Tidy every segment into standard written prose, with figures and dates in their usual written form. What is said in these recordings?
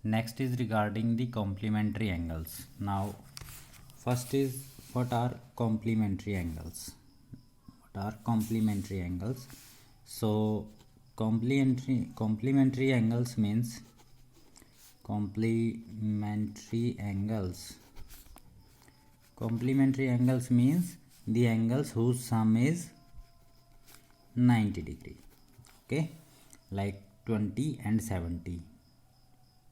Next is regarding the complementary angles. Now first is, what are complementary angles? What are complementary angles? So complementary angles means complementary angles means the angles whose sum is 90 degree. Okay, like 20 and 70,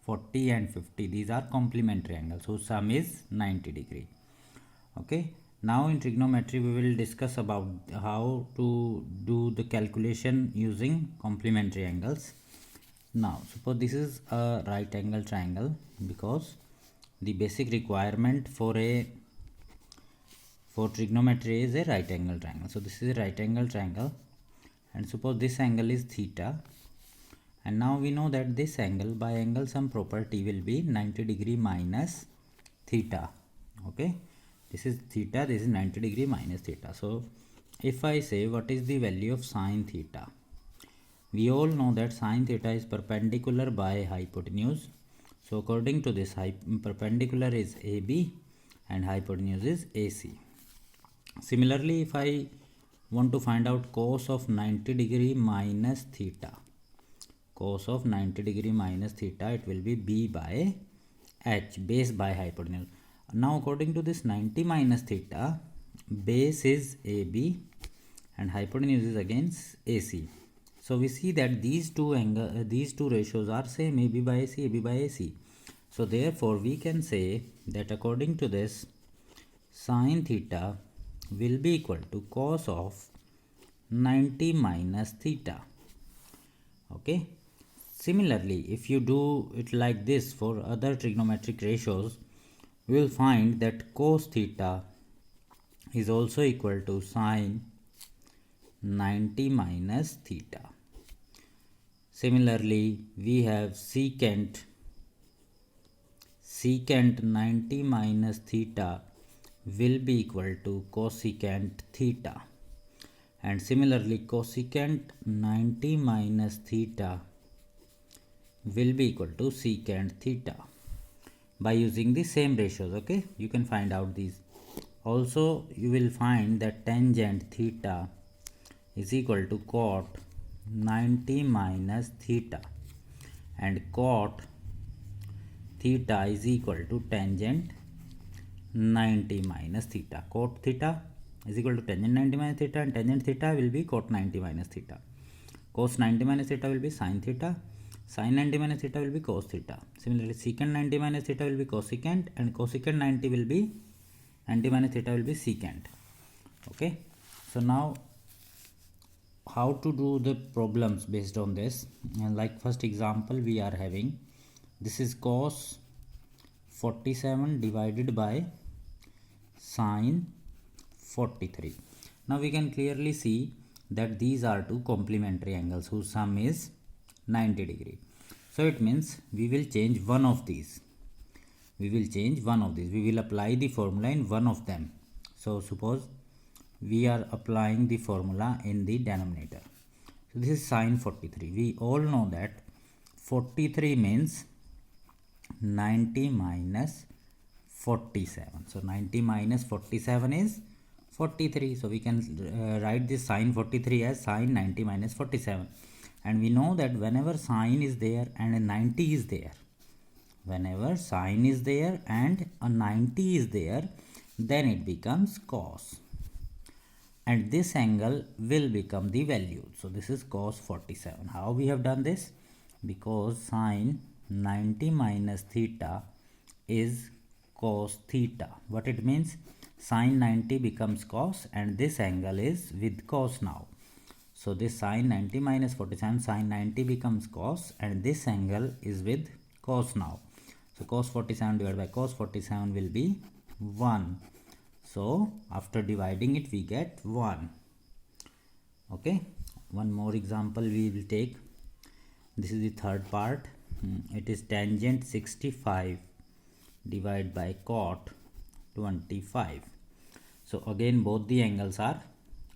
40 and 50, these are complementary angles whose sum is 90 degree. Okay, now in trigonometry we will discuss about how to do the calculation using complementary angles. Now suppose this is a right angle triangle, because the basic requirement for trigonometry is a right angle triangle. So this is a right angle triangle, and suppose this angle is theta, and now we know that this angle by angle sum property will be 90 degree minus theta. Okay, this is theta, this is 90 degree minus theta. So if I say what is the value of sine theta, we all know that sine theta is perpendicular by hypotenuse. So according to this, perpendicular is AB and hypotenuse is AC. Similarly, if I want to find out cos of 90 degree minus theta, cos of 90 degree minus theta, it will be B by H, base by hypotenuse. Now according to this 90 minus theta, base is AB and hypotenuse is against AC. So we see that these two ratios are same, AB by AC, AB by AC. So therefore we can say that according to this, sine theta will be equal to cos of 90 minus theta. Okay, similarly if you do it like this for other trigonometric ratios, we will find that cos theta is also equal to sine 90 minus theta. Similarly, we have secant 90 minus theta will be equal to cosecant theta, and similarly cosecant 90 minus theta will be equal to secant theta by using the same ratios. Okay, you can find out these. Also you will find that tangent theta is equal to cot 90 minus theta, and cot theta is equal to tangent 90 minus theta. Cot theta is equal to tangent 90 minus theta, and tangent theta will be cot 90 minus theta. Cos 90 minus theta will be sin theta, sin 90 minus theta will be cos theta. Similarly secant 90 minus theta will be cosecant, and cosecant 90 will be 90 minus theta will be secant. Okay, so now how to do the problems based on this. And like first example we are having, this is cos 47 divided by sine 43. Now we can clearly see that these are two complementary angles whose sum is 90 degree. So it means we will change one of these. We will apply the formula in one of them. So suppose we are applying the formula in the denominator. So this is sine 43. We all know that 43 means 90 minus 47. So 90 minus 47 is 43. So we can write this sine 43 as sine 90 minus 47. And we know that whenever sine is there and a 90 is there, whenever sine is there and a 90 is there, then it becomes cos, and this angle will become the value. So this is cos 47. How we have done this? Because sine 90 minus theta is cos theta. What it means? Sine 90 becomes cos, and this angle is with cos now. So this sine 90 minus 47, sine 90 becomes cos, and this angle is with cos now. So cos 47 divided by cos 47 will be 1. So after dividing it we get 1. Okay, one more example we will take. This is the third part. It is tangent 65 divided by cot 25. So again both the angles are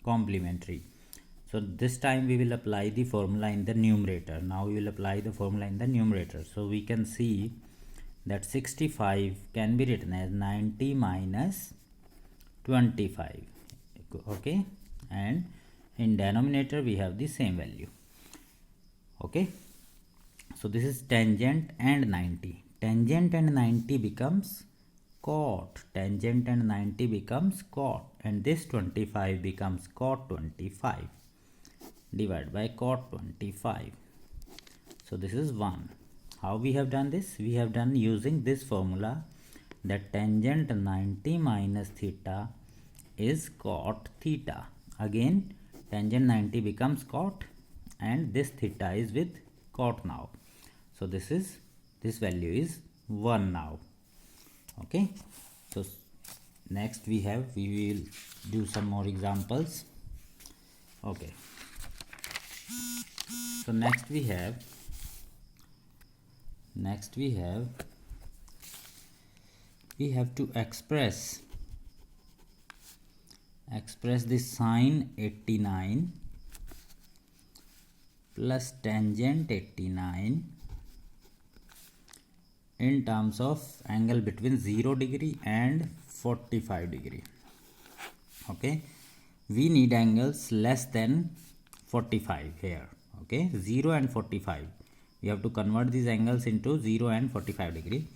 complementary. So this time we will apply the formula in the numerator. Now we will apply the formula in the numerator. So we can see that 65 can be written as 90 minus 25. Okay, and in denominator we have the same value. Okay, so this is tangent and 90. Tangent and 90 becomes cot. Tangent and 90 becomes cot, and this 25 becomes cot 25 divided by cot 25. So this is 1. How we have done this? We have done using this formula, that tangent 90 minus theta is cot theta. Again tangent 90 becomes cot, and this theta is with cot now. So this value is 1 now. Okay, so next we will do some more examples. Okay, so next we have to express the sine 89 plus tangent 89 in terms of angle between 0 degree and 45 degree. Okay, we need angles less than 45 here. Okay, 0 and 45, we have to convert these angles into 0 and 45 degree.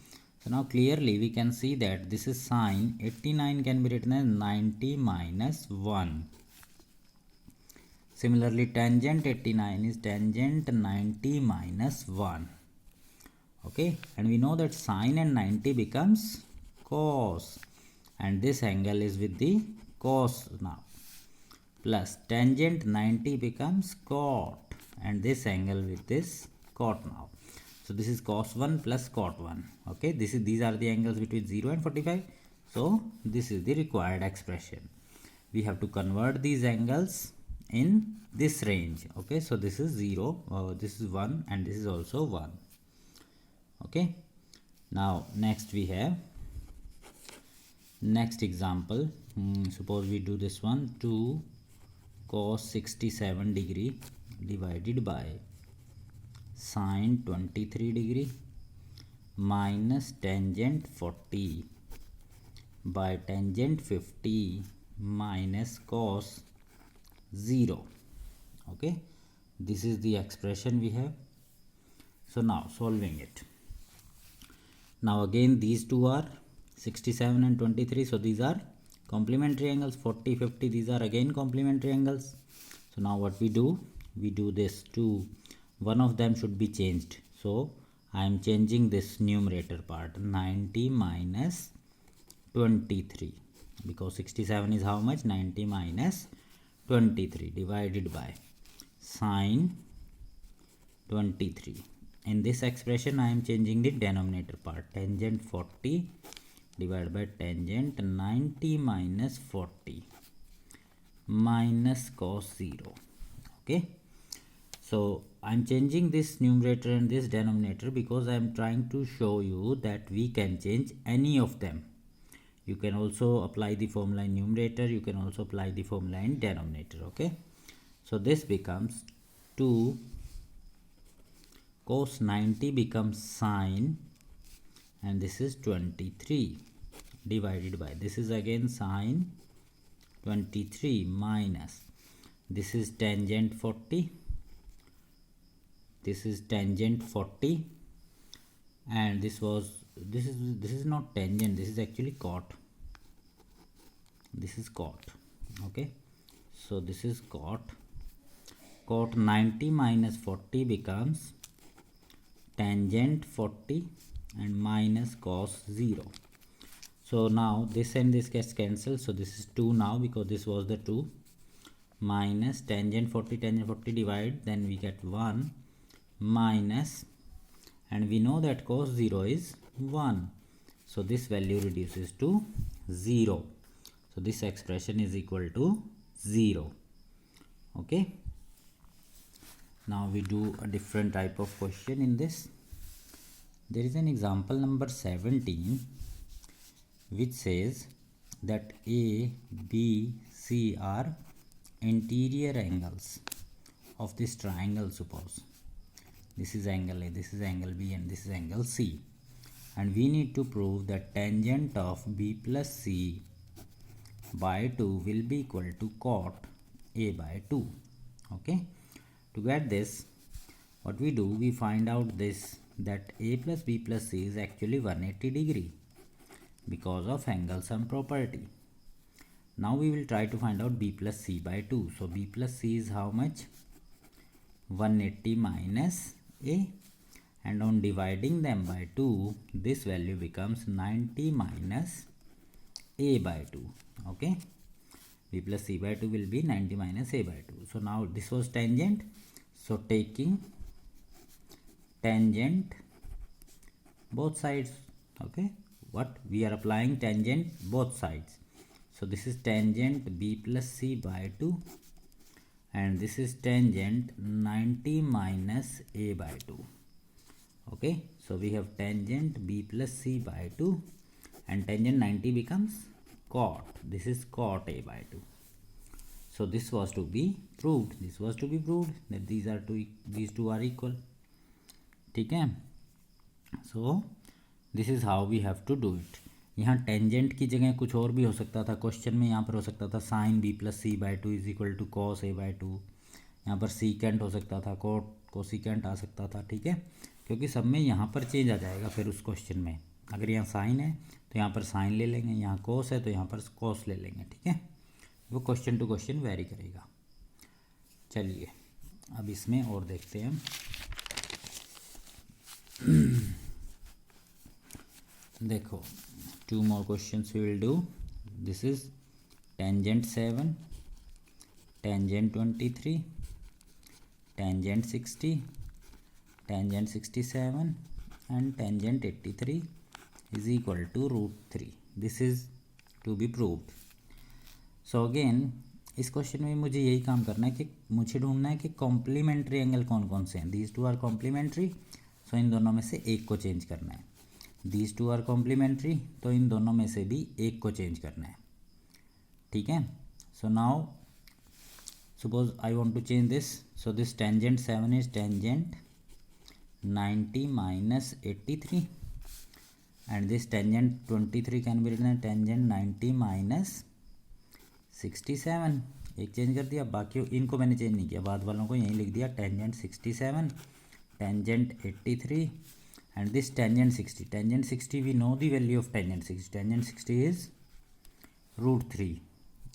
So now clearly we can see that this is sine 89 can be written as 90 minus 1. Similarly tangent 89 is tangent 90 minus 1. Okay, and we know that sine and 90 becomes cos, and this angle is with the cos now, plus tangent 90 becomes cot, and this angle with this cot now. So this is cos 1 plus cot 1. Okay, these are the angles between 0 and 45. So this is the required expression. We have to convert these angles in this range. Okay, so this is 0, this is 1, and this is also 1. Okay, now next we have next example. Suppose we do this one, 2 cos 67 degree divided by sine 23 degree minus tangent 40 by tangent 50 minus cos 0. Okay, this is the expression we have. So now solving it. Now again these two are 67 and 23, so these are complementary angles. 40, 50, these are again complementary angles. So now what we do this, one of them should be changed. So I am changing this numerator part, 90 minus 23, because 67 is how much? 90 minus 23 divided by sine 23. In this expression I am changing the denominator part, tangent 40 divided by tangent 90 minus 40 minus cos 0. Okay, so I am changing this numerator and this denominator because I am trying to show you that we can change any of them. You can also apply the formula in numerator, you can also apply the formula in denominator. Okay, so this becomes 2 cos 90 becomes sine, and this is 23 divided by, this is again sine 23 minus, this is tangent 40, this is tangent 40, and this is not tangent, this is actually cot, this is cot. Okay, so this is cot 90 minus 40 becomes tangent 40 and minus cos 0. So now this and this gets cancelled, so this is 2 now because this was the 2, minus tangent 40 divide, then we get 1 minus, and we know that cos 0 is 1, so this value reduces to 0. So this expression is equal to 0. Okay, now we do a different type of question in this. There is an example number 17 which says that A, B, C are interior angles of this triangle. Suppose this is angle A, this is angle B, and this is angle C, and we need to prove that tangent of B plus C by 2 will be equal to cot A by 2. Okay, to get this, what we do, we find out this, that A plus B plus C is actually 180 degree because of angle sum property. Now we will try to find out B plus C by 2. So B plus C is how much? 180 minus A, and on dividing them by 2, this value becomes 90 minus A by 2. Okay, B plus C by 2 will be 90 minus A by 2. So now this was tangent. So taking tangent both sides. Okay, what we are applying tangent both sides. So this is tangent B plus C by 2, and this is tangent 90 minus A by 2. Okay, so we have tangent B plus C by 2, and tangent 90 becomes cot. This is cot A by 2. So this was to be proved. This was to be proved that these two are equal. ठीक है. So this is how we have to do it. यहाँ tangent की जगह कुछ और भी हो सकता था. क्वेश्चन में यहाँ पर हो सकता था sine B plus C by 2 is equal to cos A by 2. यहाँ पर सीकेंट हो सकता था, कोसिकेंट आ सकता था. ठीक है, क्योंकि सब में यहाँ पर चेंज आ जाएगा. फिर उस क्वेश्चन में अगर यहाँ साइन है तो यहाँ पर साइन ले लेंगे, यहाँ कोस है तो यहाँ पर कोस ले लेंगे. ठीक है, वो क्वेश्चन टू क्वेश्चन वेरी करेगा. चलिए अब इसमें और देखते हैं. देखो, 2 more questions we will do. This is tangent 7, tangent 23, tangent 60, tangent 67, and tangent 83 is equal to root 3. This is to be proved. So again, इस क्वेश्चन में मुझे यही काम करना है कि मुझे ढूंढना है कि कॉम्प्लीमेंट्री एंगल कौन कौन से हैं. दीज टू आर कॉम्प्लीमेंट्री, सो इन दोनों में से एक को चेंज करना है. दीज टू आर कॉम्प्लीमेंट्री, तो इन दोनों में से भी एक को चेंज करना है. ठीक है, so now suppose I want to change this. So this tangent 7 is tangent 90 minus 83, and this tangent 23 can be written tangent 90 minus 67. एक चेंज कर दिया, बाकी इनको मैंने चेंज नहीं किया, बाद वालों को यहीं लिख दिया. Tangent 67, tangent 83, and this tangent 60. Tangent 60, we know the value of tangent 60. Tangent 60 is root 3.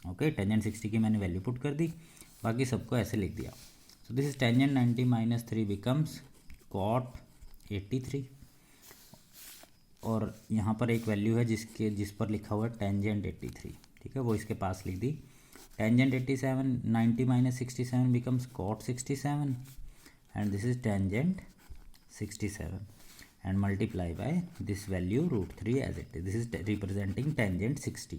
Okay, tangent 60 की मैंने वैल्यू पुट कर दी, बाकी सबको ऐसे लिख दिया. So this is tangent 90 minus 3 becomes cot 83, और यहाँ पर एक वैल्यू है जिस पर लिखा हुआ है tangent 83. ठीक है, वो इसके पास लिख दी. tangent 87, 90 minus 67 becomes cot 67, and this is tangent 67, and multiply by this value root 3 as it is. This is representing tangent 60.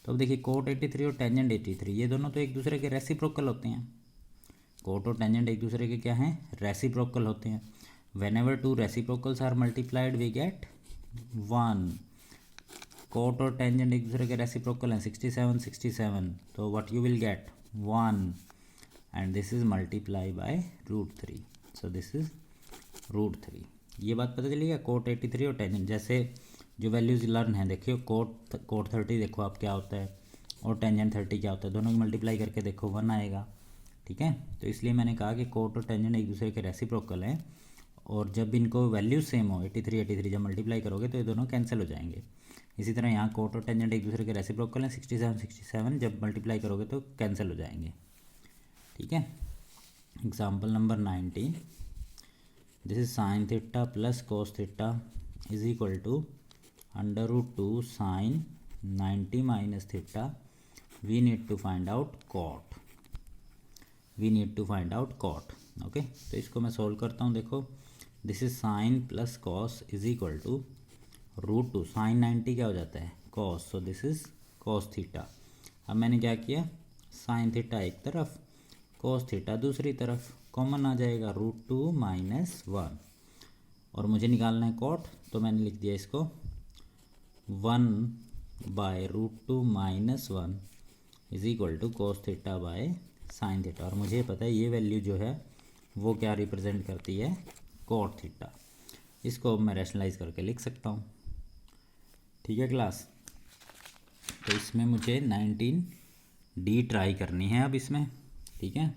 तो अब देखिए cot 83 और tangent 83 ये दोनों तो एक दूसरे के रेसिप्रोकल होते हैं. cot और tangent एक दूसरे के क्या हैं? रेसिप्रोकल होते हैं. whenever two reciprocals are multiplied we get 1. cot और tangent एक दूसरे के रेसिप्रोकल हैं 67 67, तो what you will get 1, and this is multiply by root 3. so this is root 3. ये बात पता चली क्या? कोट 83 और टेंजेंट जैसे जो वैल्यूज लर्न है, देखियो कोट 30 देखो आप क्या होता है, और टेंजेंट 30 क्या होता है. दोनों की मल्टीप्लाई करके देखो 1 आएगा. ठीक है, तो इसलिए मैंने कहा कि कोट और टेंजेंट एक दूसरे के रेसिप्रोकल हैं, और जब इनको वैल्यू सेम हो 83 जब मल्टीप्लाई करोगे तो ये दोनों कैंसिल हो जाएंगे. इसी तरह यहाँ कोट और टेंजेंट एक दूसरे के रेसिप्रोकल हैं 67 जब मल्टीप्लाई करोगे तो कैंसिल हो जाएंगे. ठीक है, example number 19. This is sin theta plus cos theta is equal to under root 2 sin 90 minus theta. We need to find out cot. Okay, तो इसको मैं सोल्व करता हूँ. देखो, this is sin plus cos is equal to root 2. sin 90 क्या हो जाता है? cos. So this is cos theta. अब मैंने क्या किया? sin theta एक तरफ, cos theta दूसरी तरफ, कॉमन आ जाएगा √2 माइनस 1, और मुझे निकालना है कॉट, तो मैंने लिख दिया इसको 1 by √2 minus 1 is equal to cos theta by sine theta, और मुझे पता है ये वैल्यू जो है वो क्या रिप्रेजेंट करती है, कोट थीटा। इसको अब मैं रैशनलाइज करके लिख सकता हूँ। ठीक है क्लास, तो इसमें मुझे 19D ट्राई करनी है अब इसमें। ठीक है,